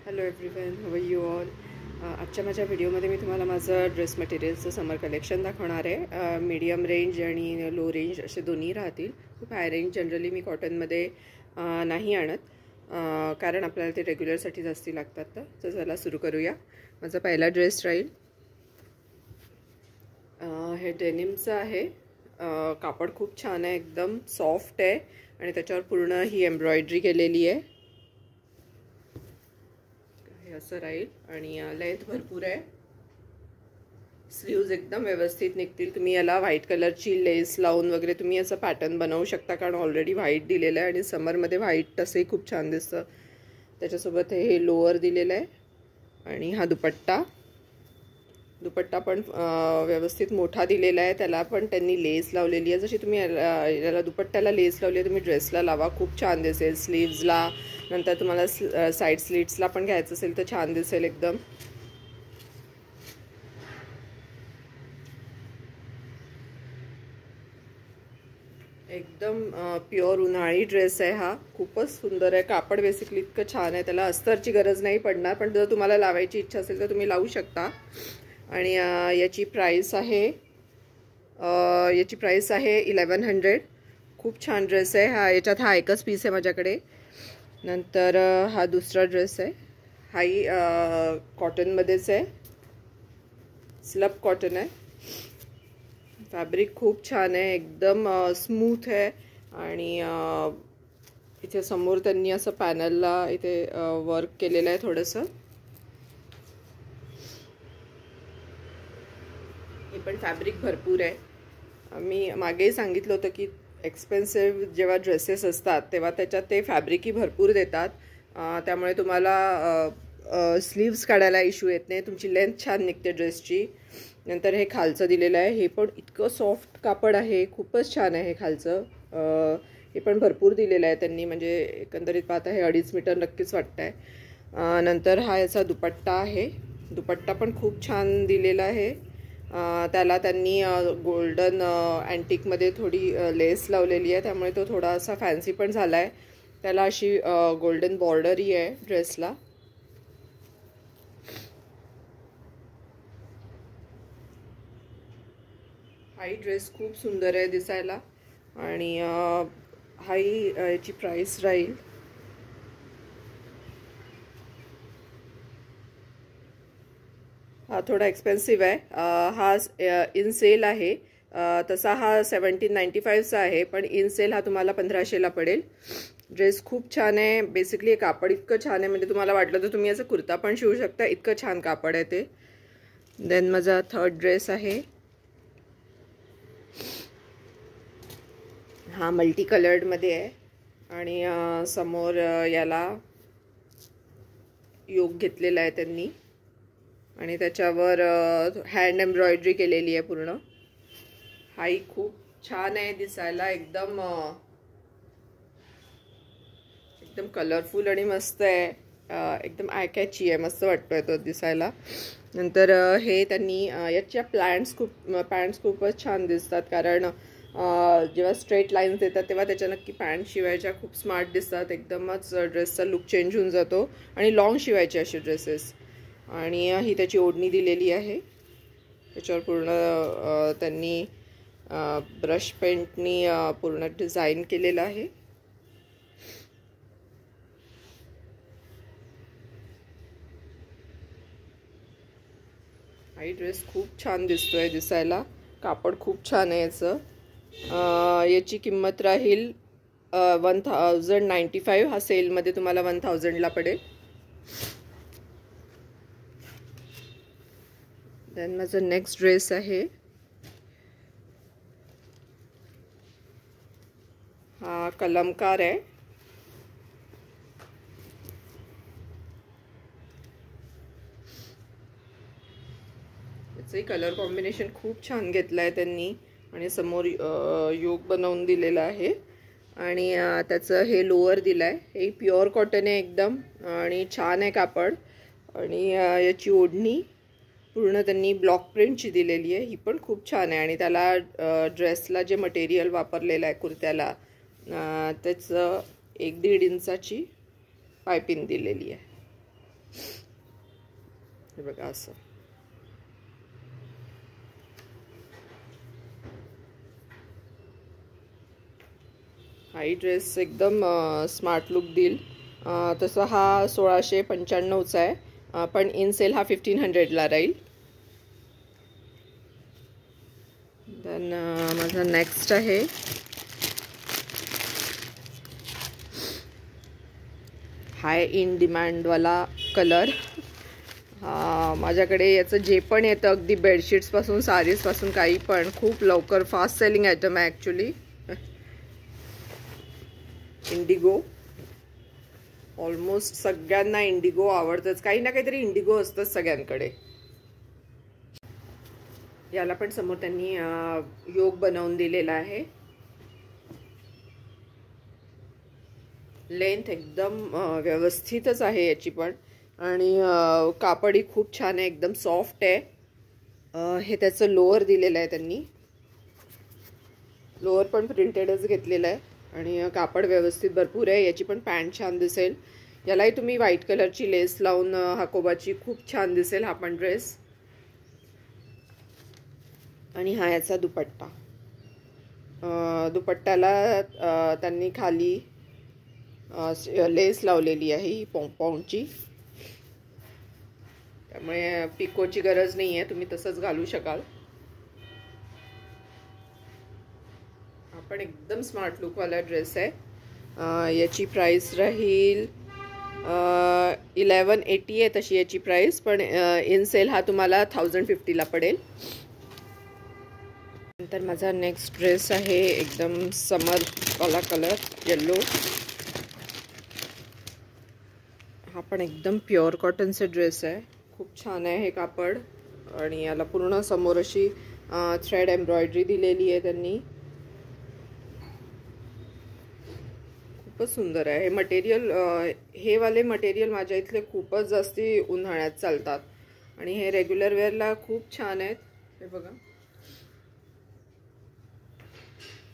Hello everyone, how are you all. आजच्या माझ्या व्हिडिओमध्ये मी तुम्हाला माझं ड्रेस मटेरियलचं समर कलेक्शन दाखवणार आहे. मीडियम रेंज आणि लो रेंज असे दोन्ही राहतील. खूप हाय रेंज जनरली मी कॉटनमध्ये नाही आणत, कारण आपल्याला ते रेग्युलरसाठी जास्ती लागतात. तर चला सुरू करूया. माझा पहिला ड्रेस राहील हे डेनिमचं आहे. कापड खूप छान आहे, एकदम सॉफ्ट आहे आणि त्याच्यावर पूर्ण ही एम्ब्रॉयडरी केलेली आहे. असं राहील आणि लेंथ भरपूर आहे. स्लीव्ज एकदम व्यवस्थित निघतील. तुम्ही याला व्हाईट कलरची लेस लावून वगैरे तुम्ही असं पॅटर्न बनवू शकता, कारण ऑलरेडी व्हाईट दिलेलं आहे आणि समरमध्ये व्हाईट तसंही खूप छान दिसतं. त्याच्यासोबत हे लोअर दिलेलं आहे आणि हा दुपट्टा पण व्यवस्थित मोठा दिलेला आहे. त्याला पण त्यांनी लेस लावलेली आहे. जशी तुम्ही याला दुपट्ट्याला लेस लावली आहे, तुम्ही ड्रेसला लावा, खूप छान दिसेल. स्लीव्जला नंतर तुम्हाला साईड स्लीट्सला पण घ्यायचं असेल तर छान दिसेल एकदम. एकदम प्युअर उन्हाळी ड्रेस आहे हा. खूपच सुंदर आहे. कापड बेसिकली इतकं छान आहे, त्याला अस्तरची गरज नाही पडणार, पण जर तुम्हाला लावायची इच्छा असेल तर तुम्ही लावू शकता. आणि याची प्राईस आहे 1100. खूप छान ड्रेस आहे हा. याच्यात हा एकच पीस आहे माझ्याकडे. नंतर हा दुसरा ड्रेस आहे. हाही कॉटनमध्येच आहे, स्लब कॉटन आहे. फॅब्रिक खूप छान आहे, एकदम स्मूथ आहे. आणि इथे समोर त्यांनी असं पॅनलला इथे वर्क केलेलं आहे थोडंसं. हे पण फॅब्रिक भरपूर आहे. मी मागेही सांगितलं होतं की एक्सपेन्सिव्ह जेव्हा ड्रेसेस असतात तेव्हा त्याच्यात ते फॅब्रिकही भरपूर देतात. त्यामुळे तुम्हाला स्लीव्स काढायला इश्यू येत नाही. तुमची लेंथ छान निघते ड्रेसची. नंतर हे खालचं दिलेलं आहे. हे पण इतकं सॉफ्ट कापड आहे, खूपच छान आहे हे खालचं. हे पण भरपूर दिलेलं आहे त्यांनी, म्हणजे एकंदरीत पाहता हे 2.5 मीटर नक्कीच वाटतं आहे. नंतर हा याचा दुपट्टा आहे. दुपट्टा पण खूप छान दिलेला आहे. त्याला त्यांनी गोल्डन अँटिकमध्ये थोडी लेस लावलेली आहे, त्यामुळे तो थोडासा फॅन्सी पण झाला आहे. त्याला अशी गोल्डन बॉर्डरही आहे ड्रेसला. हाही ड्रेस खूप सुंदर आहे दिसायला. आणि हाही याची प्राईस राहील हा थोडा एक्सपेन्सिव्ह आहे. हा इन सेल आहे. तसा हा 1795चा आहे, पण इन सेल हा तुम्हाला 1500ला पडेल. ड्रेस खूप छान आहे. बेसिकली कापड इतकं छान आहे, म्हणजे तुम्हाला वाटलं तर तुम्ही असं कुर्ता पण शिवू शकता, इतकं छान कापड आहे ते. देन माझा थर्ड ड्रेस आहे हा मल्टी कलर्डमध्ये आहे. आणि समोर याला योग घेतलेला आहे त्यांनी आणि त्याच्यावर हँड एम्ब्रॉयडरी केलेली आहे पूर्ण. हाही खूप छान आहे दिसायला, एकदम कलरफुल आणि मस्त आहे. एकदम आयकॅची आहे, मस्त वाटतोय तो दिसायला. नंतर हे त्यांनी याच्या पॅन्ट्स खूपच छान दिसतात, कारण जेव्हा स्ट्रेट लाईन्स देतात तेव्हा त्याच्या नक्की पॅन्ट शिवायच्या खूप स्मार्ट दिसतात. एकदमच ड्रेसचा लुक चेंज होऊन जातो. आणि लॉंग शिवायचे असे ड्रेसेस. आणि ही त्याची ओढणी दिलेली आहे. त्याच्यावर पूर्ण त्यांनी ब्रश पेंटनी पूर्ण डिझाईन केलेलं आहे. हाही ड्रेस खूप छान दिसतोय दिसायला. कापड खूप छान आहे याचं. याची किंमत राहील 1095. हा सेलमध्ये तुम्हाला 1000ला पडेल. देन माझा नेक्स्ट ड्रेस आहे हा कलमकार आहे. याचंही कलर कॉम्बिनेशन खूप छान घेतलं आहे त्यांनी आणि समोर योग बनवून दिलेला आहे. आणि त्याचं हे लोअर दिलं आहे. हे प्युअर कॉटन आहे एकदम आणि छान आहे कापड. आणि याची ओढणी पूर्ण त्यांनी ब्लॉक प्रिंटची दिलेली आहे. ही पण खूप छान आहे. आणि त्याला ड्रेसला जे मटेरियल वापरलेलं आहे कुर्त्याला, त्याचं 1-1.5 इंचाची पायपिंग दिलेली आहे. हे बघा असं. हाही ड्रेस एकदम स्मार्ट लुक देईल. तसा हा 1695चा आहे, पण इन सेल हा 1500ला राहील. देन माझा नेक्स्ट आहे हाय इन डिमांडवाला कलर. माझ्याकडे याचं जे पण येतं अगदी बेडशीट्सपासून साडीजपासून काही पण खूप लवकर फास्ट सेलिंग आयटम आहे ॲक्च्युली. इंडिगो. ऑलमोस्ट सगळ्यांना इंडिगो आवडतंच, काही ना काहीतरी इंडिगो असतंच सगळ्यांकडे. याला पण समोर त्यांनी योग बनवून दिलेला आहे. लेंथ एकदम व्यवस्थितच आहे याची पण, आणि कापडही खूप छान आहे, एकदम सॉफ्ट आहे. हे त्याचं लोअर दिलेलं आहे त्यांनी. लोअर पण प्रिंटेडच घेतलेलं आहे आणि कापड व्यवस्थित भरपूर आहे. याची पण पॅन्ट छान दिसेल. यालाही तुम्ही व्हाईट कलरची लेस लावून हाकोबाची खूप छान दिसेल हा पण ड्रेस. आणि हा याचा दुपट्टा. दुपट्ट्याला त्यांनी खाली लेस लावलेली आहे ही पॉम्पॉमची, त्यामुळे पिकोची गरज नाही आहे, तुम्ही तसंच घालू शकाल. हा पण एकदम स्मार्ट लुकवाला ड्रेस आहे. याची प्राइस राहील 1180 आहे तशी याची प्राइस, पण इन सेल हा तुम्हाला 1050ला पडेल. नंतर माझा नेक्स्ट ड्रेस आहे एकदम समरवाला कलर, येल्लो. हा पण एकदम प्युअर कॉटनचा ड्रेस आहे, खूप छान आहे हे कापड. आणि याला पूर्ण समोर अशी थ्रेड एम्ब्रॉयडरी दिलेली आहे त्यांनी. खूपच सुंदर आहे हे मटेरियल. हे वाले मटेरियल माझ्या इथले खूपच जास्ती उन्हाळ्यात चालतात आणि हे रेग्युलर वेअरला खूप छान आहेत. हे बघा,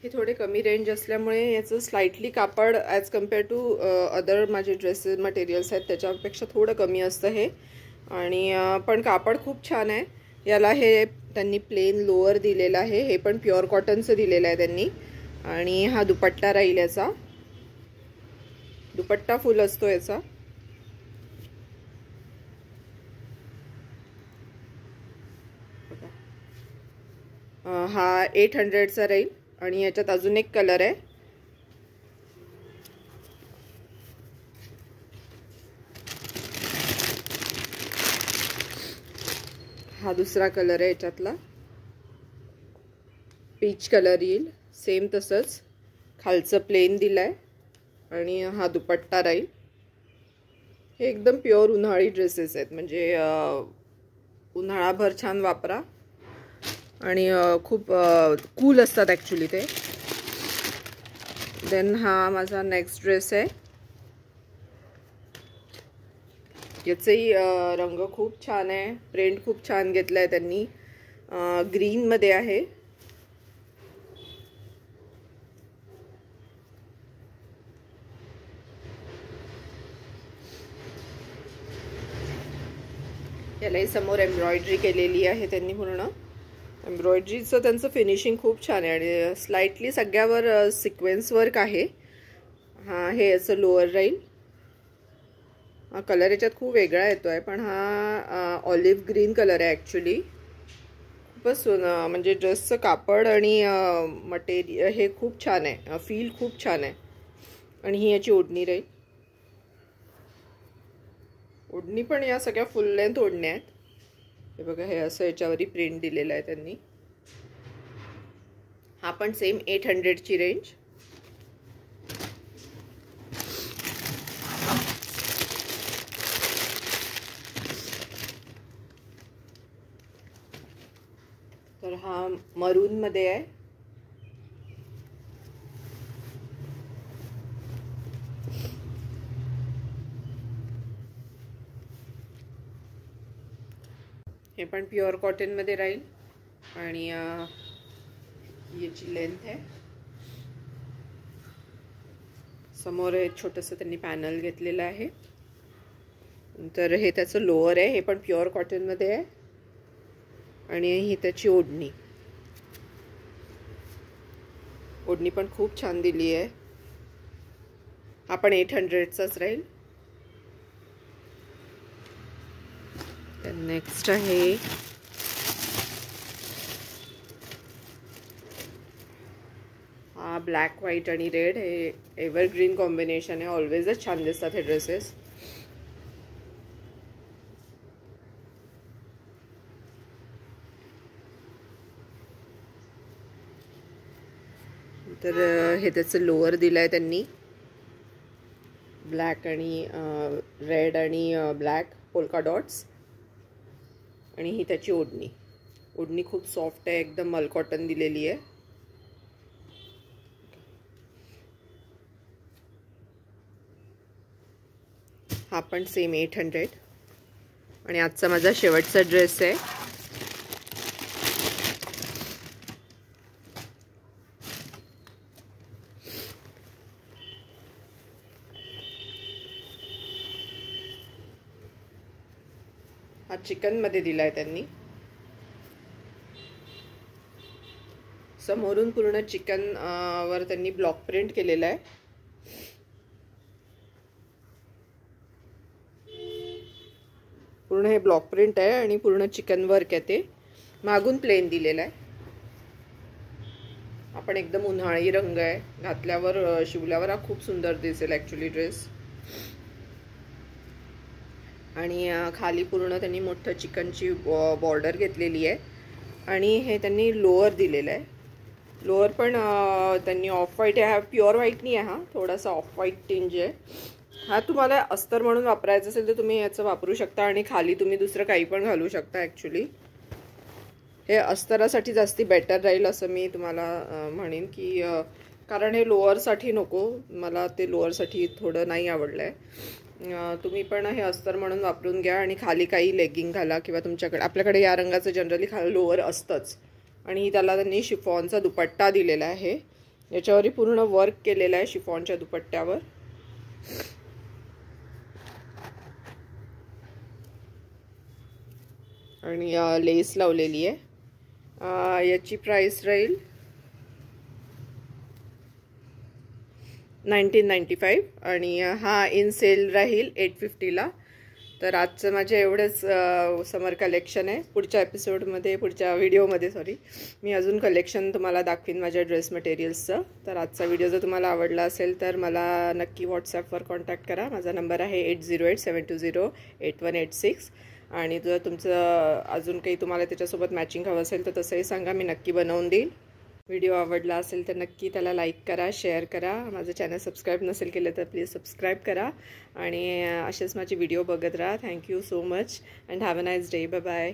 हे थोडे कमी रेंज असल्यामुळे याचं स्लाइटली कापड ॲज कम्पेअर टू अदर माझे ड्रेसेस मटेरियल्स आहेत त्याच्यापेक्षा थोडं कमी असतं हे. आणि पण कापड खूप छान आहे. याला हे त्यांनी प्लेन लोअर दिलेलं आहे, हे पण प्युअर कॉटनचं दिलेलं आहे त्यांनी. आणि हा दुपट्टा राहील याचा. दुपट्टा फुल असतो याचा. हा 800चा राहील. आणि याच्यात अजून एक कलर आहे. हा दुसरा कलर आहे याच्यातला, पीच कलर येईल. सेम तसंच खालचं प्लेन दिलंय आणि हा दुपट्टा राहील. हे एकदम प्युअर उन्हाळी ड्रेसेस आहेत, म्हणजे उन्हाळाभर छान वापरा आणि खूप कूल असतात ॲक्च्युली ते. देन हा माझा नेक्स्ट ड्रेस आहे. याचेही रंग खूप छान आहे, प्रिंट खूप छान घेतला आहे त्यांनी. ग्रीनमध्ये आहे. यालाही समोर एम्ब्रॉयडरी केलेली आहे त्यांनी पूर्ण. एम्ब्रॉयडरीचं त्यांचं फिनिशिंग खूप छान आहे आणि स्लाइटली सगळ्यावर सिक्वेन्स वर्क आहे. हा हे असं लोअर राहील. हा कलर याच्यात खूप वेगळा येतो आहे, पण हा ऑलिव्ह ग्रीन कलर आहे ॲक्च्युली. खूपच म्हणजे ड्रेसचं कापड आणि मटेरियल हे खूप छान आहे, फील खूप छान आहे. आणि ही याची ओढणी राहील. ओढणी पण या सगळ्या फुल लेंथ ओढण्या आहेत. हे बघा, हे असं याच्यावरही प्रिंट दिलेलं आहे त्यांनी. हा पण सेम 800ची रेंज. तर हा मरूनमध्ये आहे. हे पण प्युअर कॉटनमध्ये राहील आणि याची लेंथ आहे. समोर एक छोटंसं त्यांनी पॅनल घेतलेलं आहे. तर हे त्याचं लोअर आहे, हे पण प्युअर कॉटनमध्ये आहे आणि ही त्याची ओढणी. ओढणी पण खूप छान दिली आहे. हा पण 800चाच राहील. नेक्स्ट आहे हा ब्लॅक व्हाईट आणि रेड. हे एव्हरग्रीन कॉम्बिनेशन आहे. ऑलवेजच छान दिसतात हे ड्रेसेस. तर हे त्याचं लोअर दिलं आहे त्यांनी, ब्लॅक आणि रेड आणि ब्लॅक पोल्का डॉट्स. आणि ही त्याची ओढणी. ओढणी खूप सॉफ्ट आहे, एकदम मल कॉटन दिलेली आहे. हा पण सेम 800. आणि आजचा माझा शेवटचा ड्रेस आहे. हा चिकनमध्ये दिला आहे त्यांनी. समोरून पूर्ण चिकन वर त्यांनी ब्लॉक प्रिंट केलेला आहे. पूर्ण हे ब्लॉक प्रिंट आहे आणि पूर्ण चिकन वर्क आहे. ते मागून प्लेन दिलेलं आहे. आपण एकदम उन्हाळी रंग आहे, घातल्यावर शिवल्यावर हा खूप सुंदर दिसेल ॲक्च्युली ड्रेस. आणि खाली पूर्ण त्यांनी मोठं चिकनची बॉर्डर घेतलेली आहे. आणि हे त्यांनी लोअर दिलेलं आहे. लोअर पण त्यांनी ऑफ व्हाईट आहे. हा प्युअर व्हाईट नाही आहे, हा थोडासा ऑफ व्हाईट टिंज आहे. हा तुम्हाला अस्तर म्हणून वापरायचं असेल तर तुम्ही याचं वापरू शकता आणि खाली तुम्ही दुसरं काही पण घालू शकता. ॲक्च्युली हे अस्तरासाठी जास्ती बेटर राहील असं मी तुम्हाला म्हणेन, की कारण हे लोअरसाठी नको, मला ते लोअरसाठी थोडं नाही आवडलं आहे. तुम्ही पण हे अस्तर म्हणून वापरून घ्या आणि खाली काही लेगिंग घाला किंवा तुमच्याकडे आपल्याकडे या रंगाचं जनरली खाली लोअर असतंच. आणि त्याला त्यांनी शिफॉनचा दुपट्टा दिलेला आहे. याच्यावरही पूर्ण वर्क केलेलं आहे शिफॉनच्या दुपट्ट्यावर. आणि लेस लावलेली आहे. याची प्राइस राहील 1995 आणि हा इन सेल राहील 850ला. तर आजचं माझे एवढंच समर कलेक्शन आहे. पुढच्या एपिसोडमध्ये, पुढच्या व्हिडिओमध्ये मी अजून कलेक्शन तुम्हाला दाखवीन माझ्या ड्रेस मटेरियल्सचं. तर आजचा व्हिडिओ जर तुम्हाला आवडला असेल तर मला नक्की व्हॉट्सॲपवर कॉन्टॅक्ट करा. माझा नंबर आहे 8087208186. आणि जर तुमचं अजून काही तुम्हाला त्याच्यासोबत मॅचिंग हवं असेल तर तसंही सांगा, मी नक्की बनवून देईल. व्हिडिओ आवडला असेल तर नक्की त्याला लाईक करा, शेअर करा. माझं चॅनल सबस्क्राईब नसेल केलं तर प्लीज सबस्क्राईब करा आणि असेच माझे व्हिडिओ बघत राहा. Thank you so much and have a nice day. Bye bye.